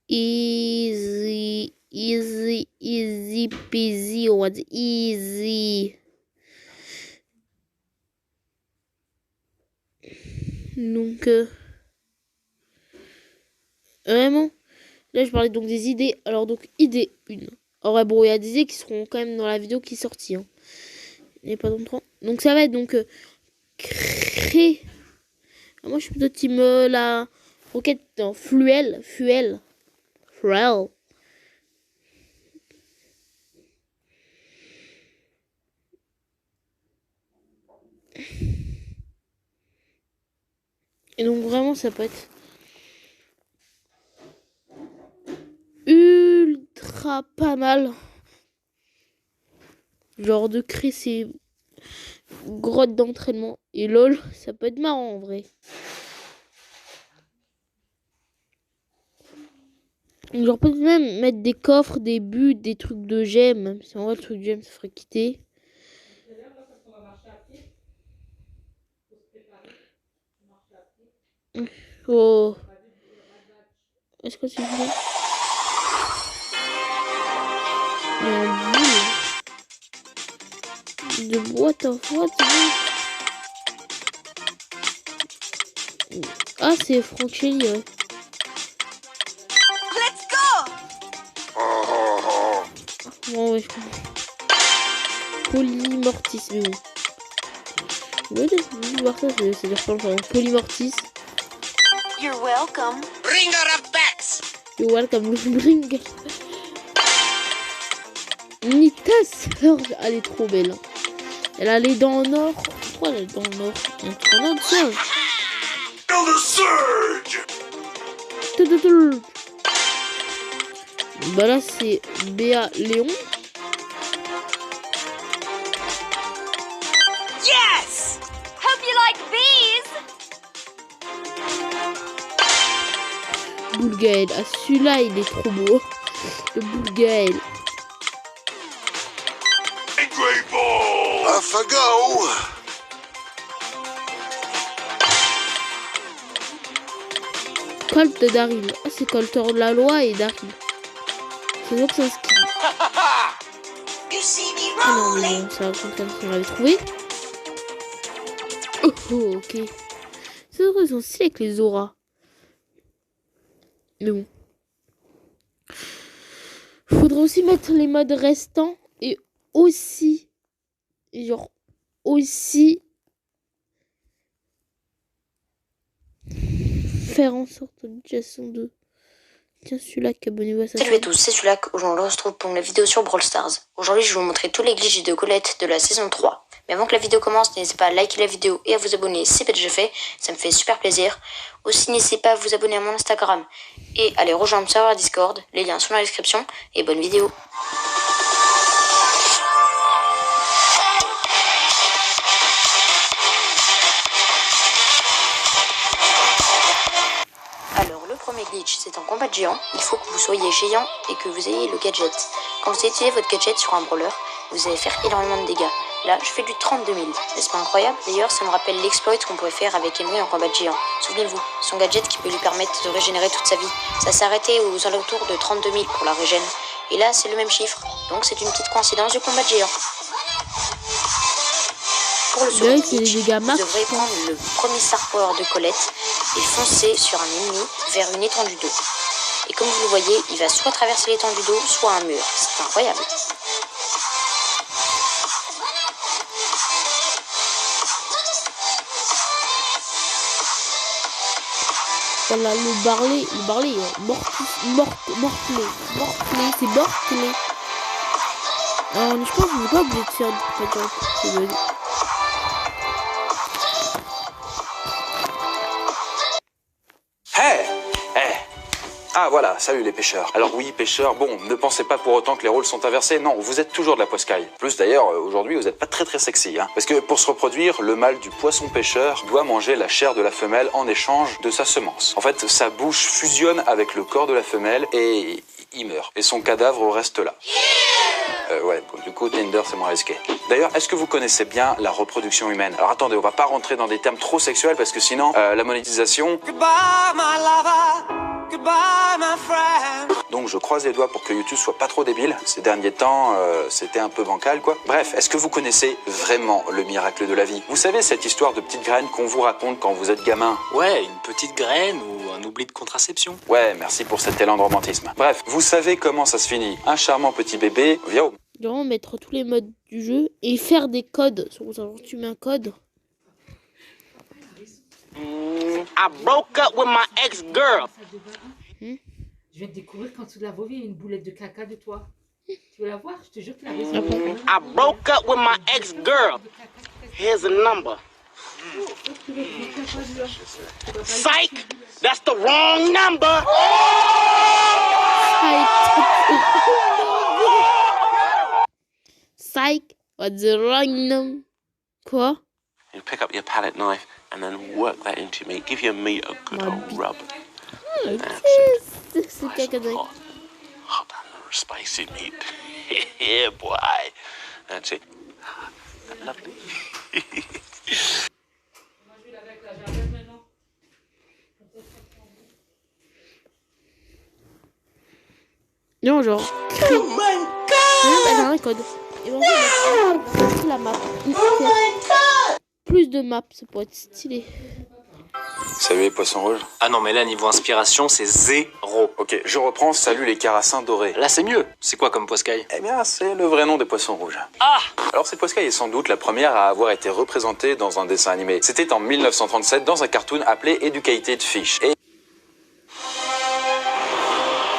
Easy, easy, easy peasy. On va dire easy. Donc, vraiment, là je parlais donc des idées. Alors, donc, idée 1. Alors, ouais, bon, il y a des idées qui seront quand même dans la vidéo qui est sortie. Hein. Il n'y a pas longtemps. Donc, ça va être donc créer. Alors, moi, je suis plutôt team la roquette dans Fuel. Et donc, vraiment, ça peut être ultra pas mal. Genre de créer ces grottes d'entraînement. Et lol, ça peut être marrant en vrai. Genre peut-être même mettre des coffres, des buts, des trucs de gemmes. Même si en vrai le truc de gemmes ça ferait quitter. Oh. Est-ce que c'est bien? Il y a un boule de boîte en boîte. Ah, c'est Franchelli, ouais. Let's go! Bon, ouais, je comprends. Polymortis, mais bon. Ouais, je voir ça, c'est dire pas le Polymortis. You're welcome. Bringer of bats! You're welcome, bring. Nita Surge, elle est trop belle. Elle a les dents en or. Pourquoi elle a les dents en or? Il y a un truc en or dessus. Bah là c'est Béa Léon. Yes! Hope you like these! Boulgaël. Ah celui-là il est trop beau. Le Boulgaël. AlphaGo! Colt de Daryl. Ah c'est Colter de la loi et Daryl. C'est donc ça ce qu'il dit. Ah non mais bon, ça raconte comme si on l'avait trouvé. Oh, oh ok. C'est vrai ils sont stylés avec les auras. Mais bon. Faudrait aussi mettre les modes restants et aussi genre aussi faire en sorte de Jason 2. Tiens celui-là qui abonnez-vous à ça. Salut à tous, c'est Sulak. Aujourd'hui on se retrouve pour une vidéo sur Brawl Stars. Aujourd'hui je vais vous montrer tous les glitches de Colette de la saison 3. Mais avant que la vidéo commence, n'hésitez pas à liker la vidéo et à vous abonner si c'est pas déjà fait, ça me fait super plaisir. Aussi n'hésitez pas à vous abonner à mon Instagram et à aller rejoindre mon serveur Discord, les liens sont dans la description et bonne vidéo. Alors le premier glitch c'est en combat de géant, il faut que vous soyez géant et que vous ayez le gadget. Quand vous utilisez votre gadget sur un brawler, vous allez faire énormément de dégâts. Là, je fais du 32 000. N'est-ce pas incroyable? D'ailleurs, ça me rappelle l'exploit qu'on pouvait faire avec Emery en combat de géant. Souvenez-vous, son gadget qui peut lui permettre de régénérer toute sa vie. Ça s'est arrêté aux alentours de 32 000 pour la régène. Et là, c'est le même chiffre. Donc, c'est une petite coïncidence du combat de géant. Pour le second glitch, vous devrez prendre le premier star power de Colette et foncer sur un ennemi vers une étendue d'eau. Et comme vous le voyez, il va soit traverser l'étendue d'eau, soit un mur. C'est incroyable. Voilà le Barley, Mortley, c'est Mortley. Alors je pense que vous n'êtes pas obligé de faire du Hey! Ah voilà, salut les pêcheurs. Alors oui, pêcheurs, bon, ne pensez pas pour autant que les rôles sont inversés, non, vous êtes toujours de la poiscaille. Plus d'ailleurs, aujourd'hui, vous n'êtes pas très sexy, hein. Parce que pour se reproduire, le mâle du poisson pêcheur doit manger la chair de la femelle en échange de sa semence. En fait, sa bouche fusionne avec le corps de la femelle et il meurt. Et son cadavre reste là. Ouais, bon, du coup, Tinder, c'est moins risqué. D'ailleurs, est-ce que vous connaissez bien la reproduction humaine? Alors attendez, on va pas rentrer dans des termes trop sexuels parce que sinon, la monétisation... Goodbye, my lover. Goodbye, Donc je croise les doigts pour que YouTube soit pas trop débile. Ces derniers temps, c'était un peu bancal, quoi. Bref, est-ce que vous connaissez vraiment le miracle de la vie? Vous savez, cette histoire de petite graine qu'on vous raconte quand vous êtes gamin? Ouais, une petite graine ou un oubli de contraception. Ouais, merci pour cet élan de romantisme. Bref, vous savez comment ça se finit. Un charmant petit bébé vient au... Genre mettre tous les modes du jeu et faire des codes. Sur tu mets un code. I broke up with my ex-girl. Je viens de découvrir qu'en dessous de la Vovi, il y a une boulette de caca de toi. Tu veux la voir? Je te jure que la raison. I broke up with my ex-girl. Here's a number. Psych! That's the wrong number! Psych! What's the wrong number? Quoi? You pick up your palette knife and then work that into meat. Give your meat a good old rub. C'est caca de... Hot and spicy meat. Yeah, boy. That's it. Lovely. Non, genre... Oh my god! J'ai un code. Et bon, on va la map. Plus de maps, ça pourrait être stylé. Salut les poissons rouges. Ah non, mais là, niveau inspiration, c'est 0. Ok, je reprends. Salut les carassins dorés. Là, c'est mieux. C'est quoi comme poiscaille? Eh bien, c'est le vrai nom des poissons rouges. Ah! Alors, cette poiscaille est sans doute la première à avoir été représentée dans un dessin animé. C'était en 1937 dans un cartoon appelé Educated Fish. Et...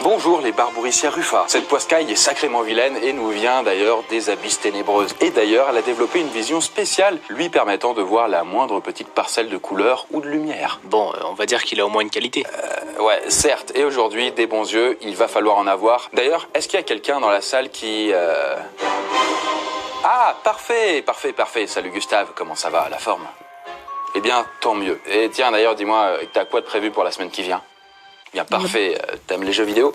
Bonjour les Barbouricia rufa. Cette poiscaille est sacrément vilaine et nous vient d'ailleurs des abysses ténébreuses. Et d'ailleurs, elle a développé une vision spéciale, lui permettant de voir la moindre petite parcelle de couleur ou de lumière. Bon, on va dire qu'il a au moins une qualité. Ouais, certes. Et aujourd'hui, des bons yeux, il va falloir en avoir. D'ailleurs, est-ce qu'il y a quelqu'un dans la salle qui... Ah, parfait. Salut Gustave, comment ça va, la forme? Eh bien, tant mieux. Et tiens, d'ailleurs, dis-moi, t'as quoi de prévu pour la semaine qui vient? Bien, parfait. T'aimes les jeux vidéo?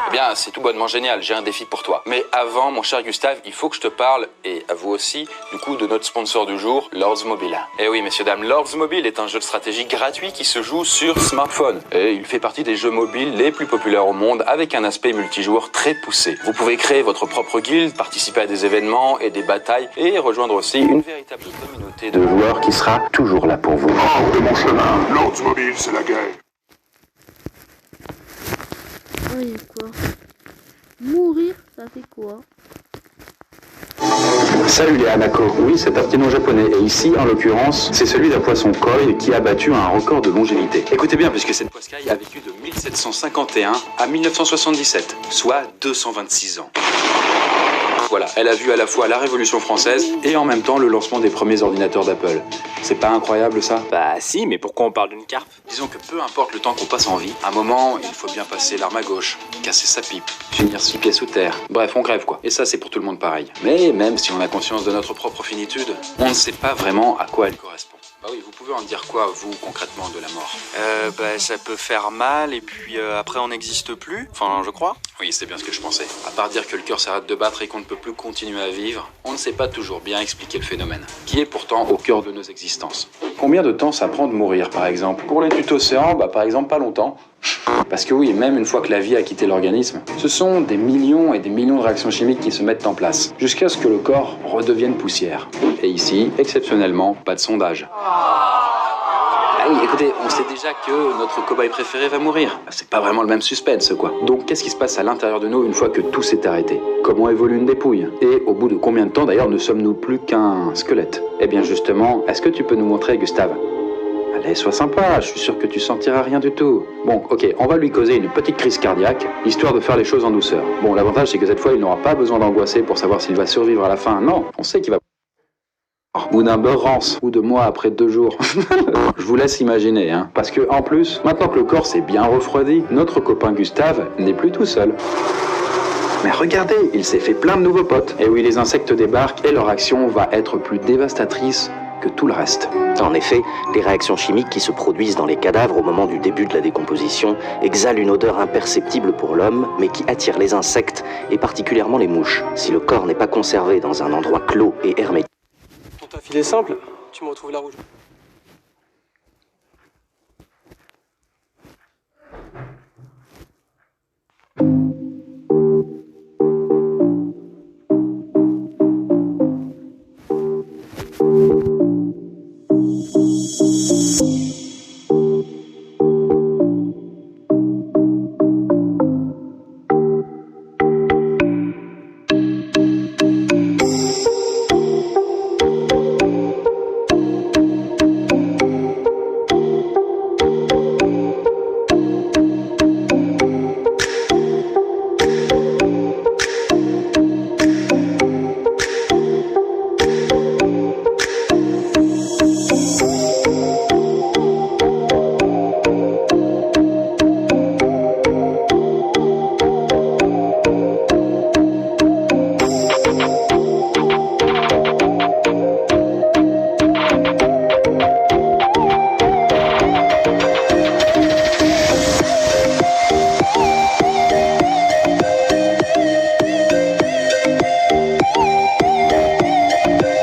Eh bien, c'est tout bonnement génial. J'ai un défi pour toi. Mais avant, mon cher Gustave, il faut que je te parle, et à vous aussi, du coup, de notre sponsor du jour, Lords Mobile. Eh oui, messieurs, dames, Lords Mobile est un jeu de stratégie gratuit qui se joue sur smartphone. Et il fait partie des jeux mobiles les plus populaires au monde, avec un aspect multijoueur très poussé. Vous pouvez créer votre propre guilde, participer à des événements et des batailles, et rejoindre aussi une véritable communauté de joueurs qui sera toujours là pour vous. Hors de mon chemin, Lords Mobile, c'est la guerre. Oui, quoi? Mourir, ça fait quoi? Salut les Hanako. Oui, c'est un petit nom japonais. Et ici, en l'occurrence, c'est celui d'un poisson koi qui a battu un record de longévité. Écoutez bien, puisque cette poiscaille a vécu de 1751 à 1977, soit 226 ans. Voilà, elle a vu à la fois la Révolution française et en même temps le lancement des premiers ordinateurs d'Apple. C'est pas incroyable ça? Bah si, mais pourquoi on parle d'une carpe? Disons que peu importe le temps qu'on passe en vie, à un moment, il faut bien passer l'arme à gauche, casser sa pipe, finir 6 pieds sous terre. Bref, on crève quoi. Et ça, c'est pour tout le monde pareil. Mais même si on a conscience de notre propre finitude, on ne sait pas vraiment à quoi elle correspond. Bah oui, vous pouvez en dire quoi, vous, concrètement, de la mort? Bah ça peut faire mal et puis après on n'existe plus, enfin je crois. Oui, c'est bien ce que je pensais. À part dire que le cœur s'arrête de battre et qu'on ne peut plus continuer à vivre, on ne sait pas toujours bien expliquer le phénomène, qui est pourtant au cœur de nos existences. Combien de temps ça prend de mourir, par exemple? Pour les tuto-océans, bah par exemple pas longtemps. Parce que oui, même une fois que la vie a quitté l'organisme, ce sont des millions et des millions de réactions chimiques qui se mettent en place, jusqu'à ce que le corps redevienne poussière. Et ici, exceptionnellement, pas de sondage. Ah oui, écoutez, on sait déjà que notre cobaye préféré va mourir. C'est pas vraiment le même suspense, quoi. Donc, qu'est-ce qui se passe à l'intérieur de nous une fois que tout s'est arrêté? Comment évolue une dépouille? Et au bout de combien de temps, d'ailleurs, ne sommes-nous plus qu'un squelette? Eh bien, justement, est-ce que tu peux nous montrer, Gustave? Allez, sois sympa, je suis sûr que tu sentiras rien du tout. Bon, ok, on va lui causer une petite crise cardiaque, histoire de faire les choses en douceur. Bon, l'avantage, c'est que cette fois, il n'aura pas besoin d'angoisser pour savoir s'il va survivre à la fin. Non, on sait qu'il va... Ou d'un beurre rance, ou de moi après 2 jours. Je vous laisse imaginer, hein. Parce que, en plus, maintenant que le corps s'est bien refroidi, notre copain Gustave n'est plus tout seul. Mais regardez, il s'est fait plein de nouveaux potes. Et oui, les insectes débarquent et leur action va être plus dévastatrice que tout le reste. En effet, les réactions chimiques qui se produisent dans les cadavres au moment du début de la décomposition exhalent une odeur imperceptible pour l'homme, mais qui attire les insectes et particulièrement les mouches. Si le corps n'est pas conservé dans un endroit clos et hermétique. Ton taf il est simple, tu me retrouves la rouge.